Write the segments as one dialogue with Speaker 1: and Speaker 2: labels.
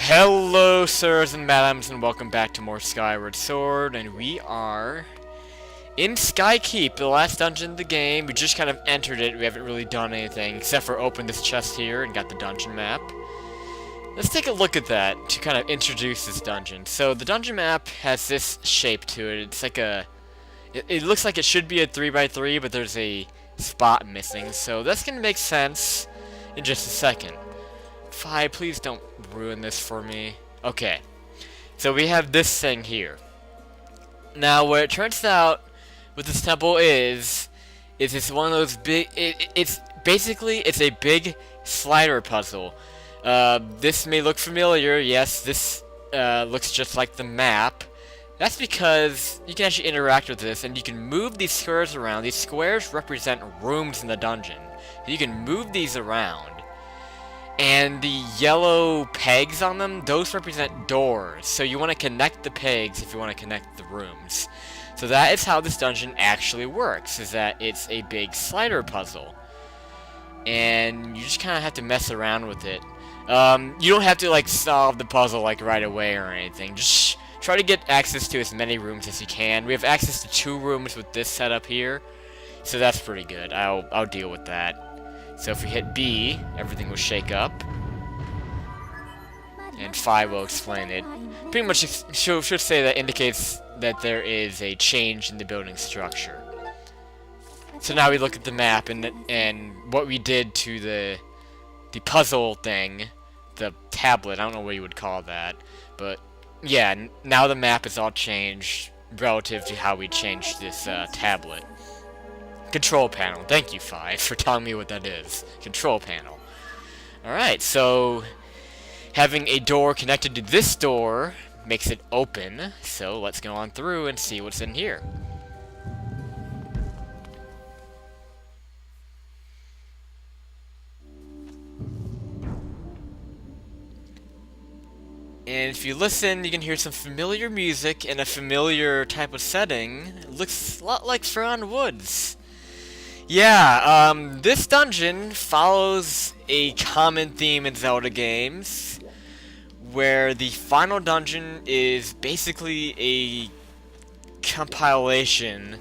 Speaker 1: Hello, sirs and madams, and welcome back to more Skyward Sword, and we are in Skykeep, the last dungeon of the game. We just kind of entered it. We haven't really done anything, except for open this chest here and got the dungeon map. Let's take a look at that to kind of introduce this dungeon. So, the dungeon map has this shape to it. It's like a... It looks like it should be a 3x3, but there's a spot missing, so that's going to make sense in just a second. Fi, please don't ruin this for me. Okay, so we have this thing here. Now, what it turns out what this temple is it's one of those big... It's basically, it's a big slider puzzle. This may look familiar. Yes, this looks just like the map. That's because you can actually interact with this, and you can move these squares around. These squares represent rooms in the dungeon. You can move these around. And the yellow pegs on them, those represent doors. So you want to connect the pegs if you want to connect the rooms. So that is how this dungeon actually works, is that it's a big slider puzzle. And you just kind of have to mess around with it. You don't have to, like, solve the puzzle, like, right away or anything. Just try to get access to as many rooms as you can. We have access to 2 rooms with this setup here. So that's pretty good. I'll deal with that. So if we hit B, everything will shake up. And Phi will explain it. Pretty much should say that indicates that there is a change in the building structure. So now we look at the map and what we did to the puzzle thing, the tablet, I don't know what you would call that, but yeah, now the map is all changed relative to how we changed this tablet. Control panel. Thank you, Phi, for telling me what that is. Control panel. Alright, so having a door connected to this door makes it open. So let's go on through and see what's in here. And if you listen, you can hear some familiar music in a familiar type of setting. It looks a lot like Faron Woods. Yeah, this dungeon follows a common theme in Zelda games, where the final dungeon is basically a compilation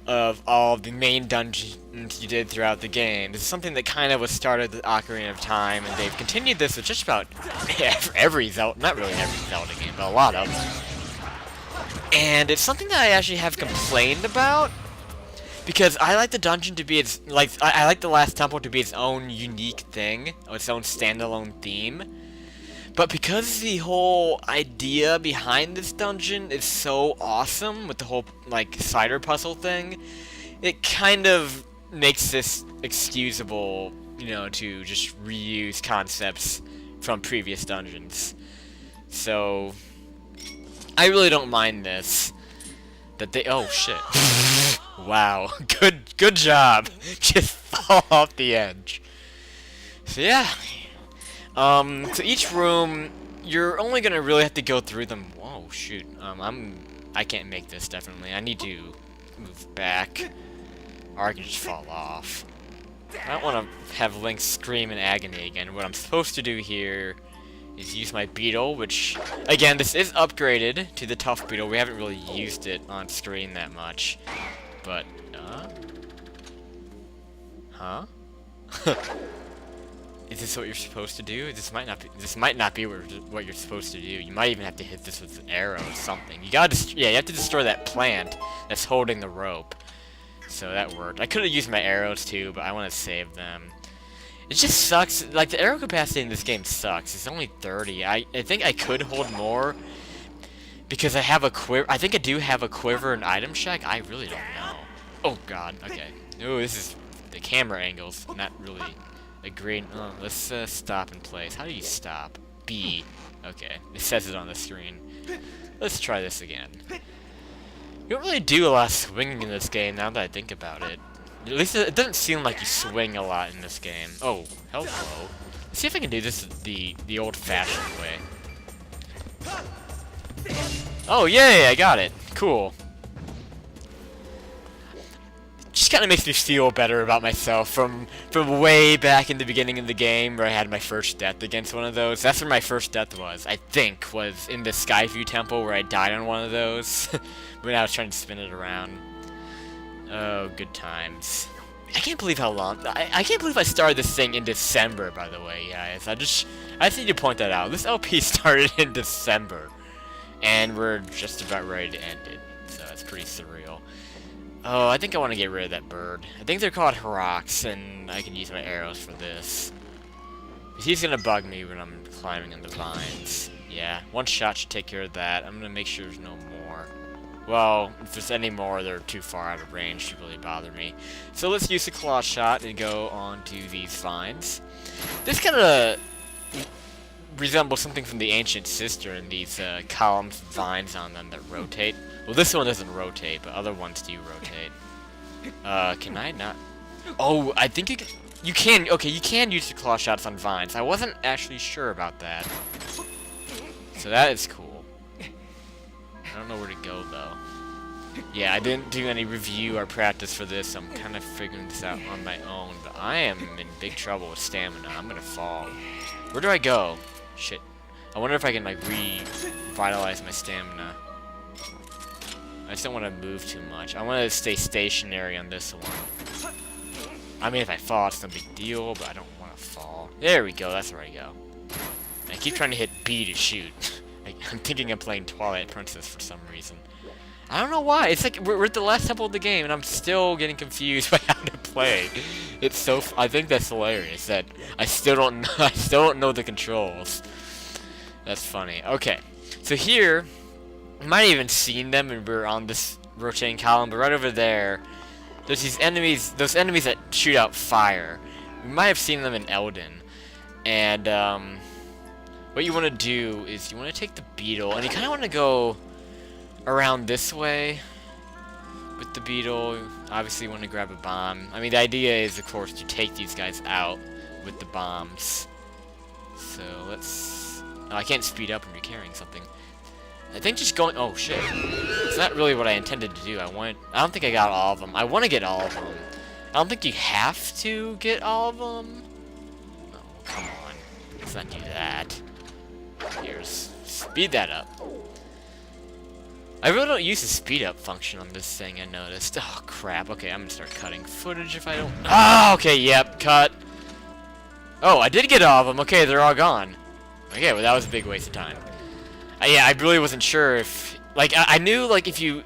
Speaker 1: of all the main dungeons you did throughout the game. This is something that kind of was started with Ocarina of Time, and they've continued this with just about every Zelda, not really every Zelda game, but a lot of them. And it's something that I actually have complained about, because I like the dungeon to be its, I like the last temple to be its own unique thing, or its own standalone theme. But because the whole idea behind this dungeon is so awesome, with the whole, like, slider puzzle thing, it kind of makes this excusable, you know, to just reuse concepts from previous dungeons. So, I really don't mind this. That they, oh shit. Wow, good job. Just fall off the edge. So yeah. So each room, you're only gonna really have to go through them. Whoa, shoot. I can't make this, definitely. I need to move back, or I can just fall off. I don't want to have Link scream in agony again. What I'm supposed to do here is use my beetle, which, again, this is upgraded to the tough beetle. We haven't really used it on screen that much. But, huh? Is this what you're supposed to do? This might not be what you're supposed to do. You might even have to hit this with an arrow or something. You gotta, yeah, you have to destroy that plant that's holding the rope. So that worked. I could have used my arrows too, but I want to save them. It just sucks. Like, the arrow capacity in this game sucks. It's only 30. I think I could hold more because I have a quiver. I think I do have a quiver and item check. I really don't know. Oh god. Okay. Ooh, this is the camera angles. Not really agreeing. Oh, let's stop in place. How do you stop? B. Okay. It says it on the screen. Let's try this again. You don't really do a lot of swinging in this game now that I think about it. At least it doesn't seem like you swing a lot in this game. Oh, hello. Let's see if I can do this the old-fashioned way. Oh, yay! I got it. Cool. just kind of makes me feel better about myself from way back in the beginning of the game where I had my first death against one of those. That's where my first death was, I think, was in the Skyview Temple where I died on one of those when I was trying to spin it around. Oh, good times. I can't believe how long... I can't believe I started this thing in December, by the way, guys. I just need to point that out. This LP started in December, and we're just about ready to end it. So that's pretty surreal. Oh, I think I want to get rid of that bird. I think they're called Hroks, and I can use my arrows for this. He's gonna bug me when I'm climbing on the vines. Yeah, one shot should take care of that. I'm gonna make sure there's no more. Well, if there's any more, they're too far out of range to really bother me. So let's use the claw shot and go on to these vines. This kind of resembles something from the Ancient Cistern, these columns of vines on them that rotate. Well, this one doesn't rotate, but other ones do rotate. Can I not? Oh, I think you can. Okay, you can use the claw shots on vines. I wasn't actually sure about that. So that is cool. I don't know where to go, though. Yeah, I didn't do any review or practice for this, so I'm kind of figuring this out on my own. But I am in big trouble with stamina. I'm gonna fall. Where do I go? Shit. I wonder if I can, like, revitalize my stamina. I just don't want to move too much. I want to stay stationary on this one. I mean, if I fall, it's no big deal, but I don't want to fall. There we go. That's where I go. I keep trying to hit B to shoot. I'm thinking I'm playing Twilight Princess for some reason. I don't know why. It's like we're at the last temple of the game, and I'm still getting confused by how to play. It's so. I think that's hilarious that I still don't know. I still don't know the controls. That's funny. Okay, so here, you might have even seen them when we were on this rotating column, but right over there, there's these enemies. Those enemies that shoot out fire. We might have seen them in Elden, and what you want to do is you want to take the beetle, and you kind of want to go around this way with the beetle. Obviously, you want to grab a bomb. I mean, the idea is, of course, to take these guys out with the bombs. So let's... Oh, I can't speed up when you're carrying something. I think just going... Oh, shit. It's not really what I intended to do. I don't think I got all of them. I want to get all of them. I don't think you have to get all of them. Oh, come on. Let's not do that. Here's... Speed that up. I really don't use the speed up function on this thing, I noticed. Oh, crap. Okay, I'm gonna start cutting footage if I don't... Oh, okay, yep, cut. Oh, I did get all of them. Okay, they're all gone. Okay, well, that was a big waste of time. Yeah, I really wasn't sure if... Like, I knew, like, if you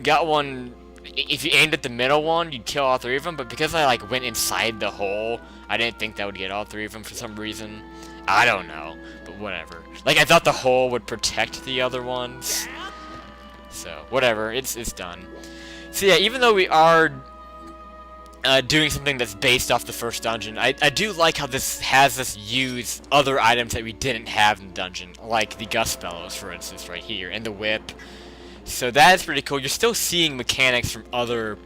Speaker 1: got one... If you aimed at the middle one, you'd kill all three of them, but because I, like, went inside the hole, I didn't think that would get all three of them for some reason. I don't know, but whatever. Like, I thought the hole would protect the other ones. So, whatever, it's done. So yeah, even though we are doing something that's based off the first dungeon, I do like how this has us use other items that we didn't have in the dungeon, like the Gust Bellows, for instance, right here, and the whip. So that is pretty cool. You're still seeing mechanics from other...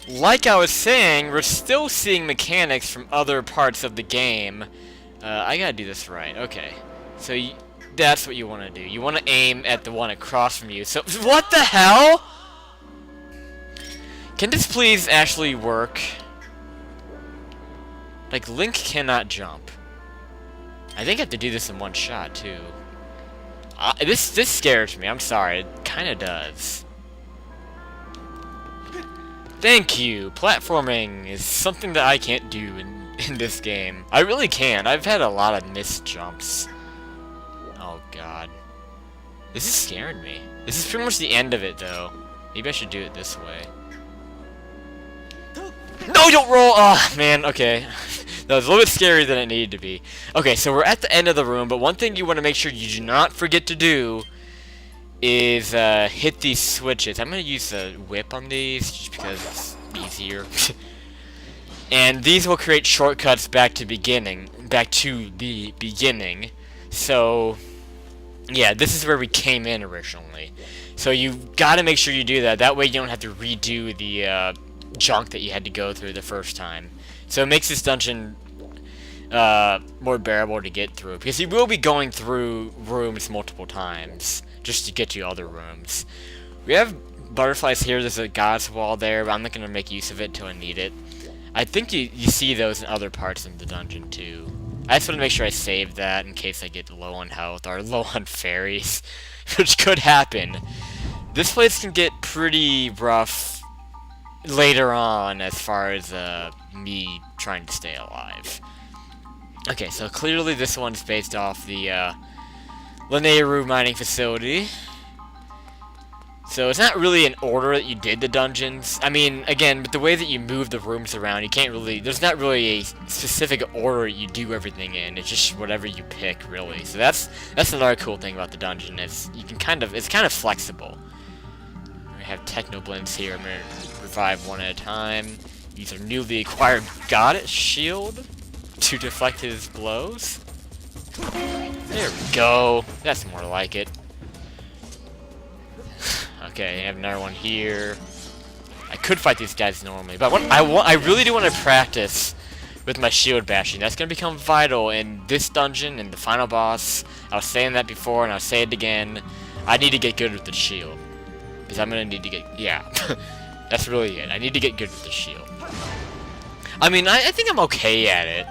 Speaker 1: Like I was saying, we're still seeing mechanics from other parts of the game. I gotta do this right. Okay. So, that's what you want to do. You want to aim at the one across from you. So, what the hell? Can this please actually work? Like, Link cannot jump. I think I have to do this in one shot, too. This scares me. I'm sorry. It kind of does. Thank you. Platforming is something that I can't do in this game. I really can't. I've had a lot of missed jumps. Oh, God. This is scaring me. This is pretty much the end of it, though. Maybe I should do it this way. No, don't roll! Oh, man, okay. That was a little bit scarier than it needed to be. Okay, so we're at the end of the room, but one thing you want to make sure you do not forget to do is hit these switches. I'm going to use a whip on these, just because it's easier. And these will create shortcuts back to the beginning. So, yeah, this is where we came in originally. So you've got to make sure you do that. That way you don't have to redo the junk that you had to go through the first time. So it makes this dungeon more bearable to get through. Because you will be going through rooms multiple times just to get to other rooms. We have butterflies here. There's a god's wall there, but I'm not going to make use of it until I need it. I think you see those in other parts of the dungeon, too. I just want to make sure I save that in case I get low on health or low on fairies, which could happen. This place can get pretty rough later on as far as me trying to stay alive. Okay, so clearly this one's based off the Lanayru mining facility. So it's not really an order that you did the dungeons. I mean, again, but the way that you move the rooms around, you can't really, there's not really a specific order you do everything in. It's just whatever you pick, really. So that's another cool thing about the dungeon, is you can it's kind of flexible. We have techno blends here. I'm gonna revive one at a time. Use our newly acquired goddess shield to deflect his blows. There we go. That's more like it. Okay, I have another one here. I could fight these guys normally, but I really do want to practice with my shield bashing. That's going to become vital in this dungeon and the final boss. I was saying that before, and I'll say it again. I need to get good with the shield. Because I'm going to need to get... Yeah. That's really it. I need to get good with the shield. I mean, I think I'm okay at it.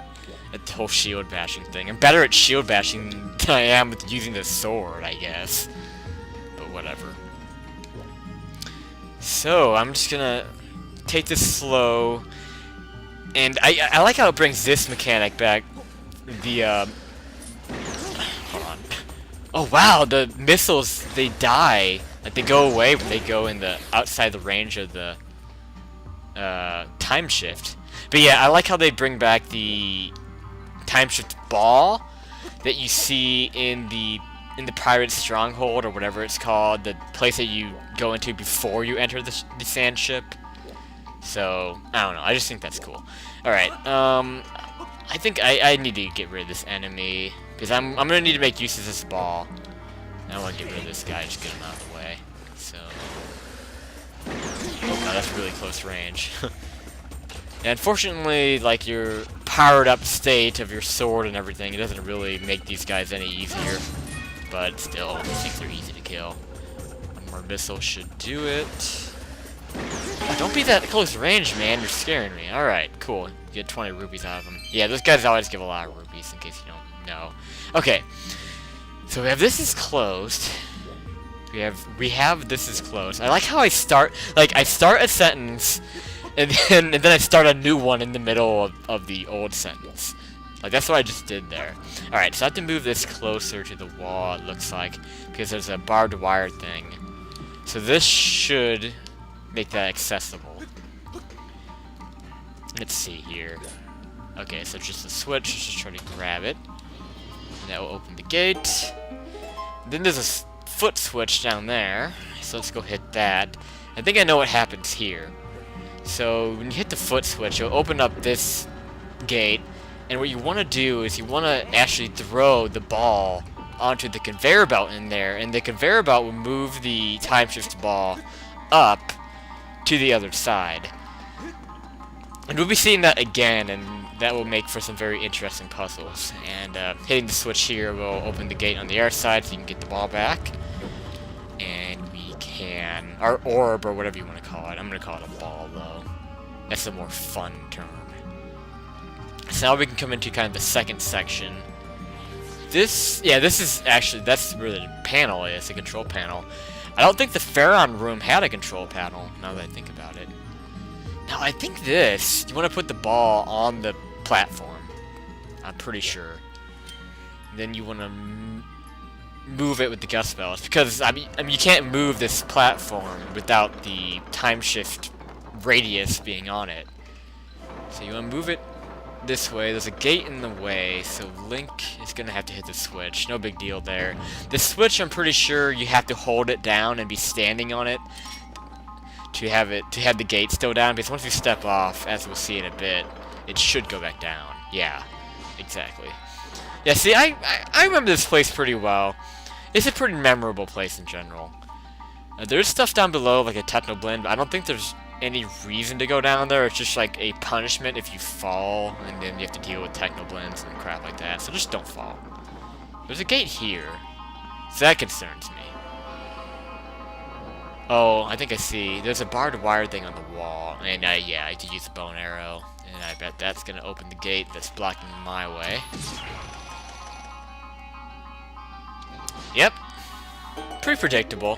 Speaker 1: At the whole shield bashing thing. I'm better at shield bashing than I am with using the sword, I guess. But whatever. So, I'm just gonna take this slow, and I like how it brings this mechanic back, the, hold on. Oh wow, the missiles, they die, like they go away when they go in the, outside the range of the, time shift. But yeah, I like how they bring back the time shift ball that you see in the pirate stronghold, or whatever it's called, the place that you go into before you enter the sand ship. So, I don't know, I just think that's cool. Alright, I think I need to get rid of this enemy, because I'm gonna need to make use of this ball. I don't want to get rid of this guy, just get him out of the way. So, oh god, that's really close range. And unfortunately, like, your powered up state of your sword and everything, it doesn't really make these guys any easier. But still, I think they're easy to kill. One more missile should do it. Oh, don't be that close range, man. You're scaring me. Alright, cool. You get 20 rupees out of them. Yeah, those guys always give a lot of rupees, in case you don't know. Okay. So we have this is closed. We have this is closed. I like how I start a sentence and then I start a new one in the middle of the old sentence. Like, that's what I just did there. Alright, so I have to move this closer to the wall, it looks like, because there's a barbed wire thing. So this should make that accessible. Let's see here. Okay, so just a switch, let's just try to grab it. And that will open the gate. Then there's a foot switch down there, so let's go hit that. I think I know what happens here. So, when you hit the foot switch, you'll open up this gate. And what you want to do is you want to actually throw the ball onto the conveyor belt in there, and the conveyor belt will move the time shift ball up to the other side. And we'll be seeing that again, and that will make for some very interesting puzzles. And hitting the switch here will open the gate on the air side so you can get the ball back. And we can... our orb, or whatever you want to call it. I'm going to call it a ball, though. That's a more fun term. So now we can come into kind of the second section. This is actually, that's where the panel is, the control panel. I don't think the Pharaon room had a control panel, now that I think about it. Now, I think this, you want to put the ball on the platform. I'm pretty sure. And then you want to move it with the gust bells, because, I mean, you can't move this platform without the time shift radius being on it. So you want to move it this way. There's a gate in the way, so Link is gonna have to hit the switch. No big deal there. The switch, I'm pretty sure you have to hold it down and be standing on it to have the gate still down, because once you step off, as we'll see in a bit, it should go back down. Yeah, exactly. Yeah, see, I remember this place pretty well. It's a pretty memorable place in general. There's stuff down below, like a techno blend, but I don't think there's any reason to go down there. It's just like a punishment if you fall, and then you have to deal with techno blends and crap like that. So just don't fall. There's a gate here, so that concerns me. Oh, I think I see. There's a barbed wire thing on the wall. And yeah, I did use a bow and arrow. And I bet that's gonna open the gate that's blocking my way. Yep. Pretty predictable.